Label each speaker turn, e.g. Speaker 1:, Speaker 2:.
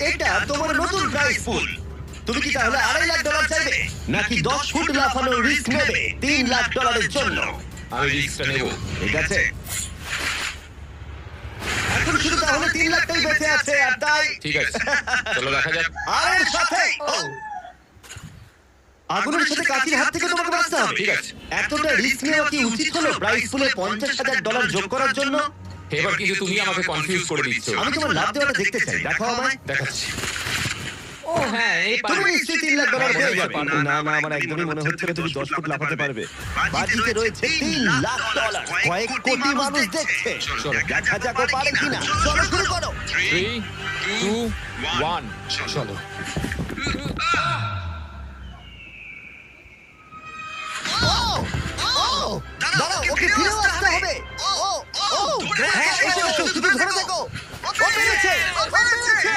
Speaker 1: এটা তোমার নতুন প্রাইস পুল। তুমি কি তাহলে $2.5 লাখ চাইবে, নাকি 10 ফুট লাফানোর রিস্ক নেবে $3 লাখ জন্য?
Speaker 2: আমি রিস্কটা নেব।
Speaker 1: ঠিক আছে, এখন শুধু তাহলে 3 লাখটাই বেঁচে আছে, আর তাই
Speaker 2: ঠিক আছে, চলো দেখা যাক।
Speaker 1: আর এর সাথে আগুনের সাথে কাঠির হাত থেকে তোমাকে বাঁচতে হবে।
Speaker 2: ঠিক আছে।
Speaker 1: এতটা রিস্ক নেওয়া কি উচিত হলো প্রাইস পুলে $50,000 যোগ করার জন্য?
Speaker 2: এবার কিন্তু তুমি আমাকে কনফিউজ করে দিচ্ছ।
Speaker 1: আমি তোমার লাভ দেওয়াটা দেখতে চাই, দেখাও আমায়।
Speaker 2: দেখাচ্ছি। ও হ্যাঁ, এই
Speaker 1: তুমি
Speaker 2: পারবে।
Speaker 1: নিশ্চয়ই $3 লাখ পেয়ে যাবে।
Speaker 2: পারবো।
Speaker 1: না না, আমার একদমই মনে হচ্ছে না তুমি 10 ফুট লাফাতে পারবে। বাজিতে রয়েছে $3 লাখ, কয়েক কোটি মানুষ দেখছে।
Speaker 2: চলো।
Speaker 1: দেখা যাক ও পারে কিনা। চলো শুরু করো।
Speaker 2: 3, 2, 1, চলো।
Speaker 1: দাঁড়াও, ওকে ফিরেও আসতে হবে। হ্যাঁ, এসো, এসো, শুধু ধরে দেখো। ও পেরেছে, ও পেরেছে।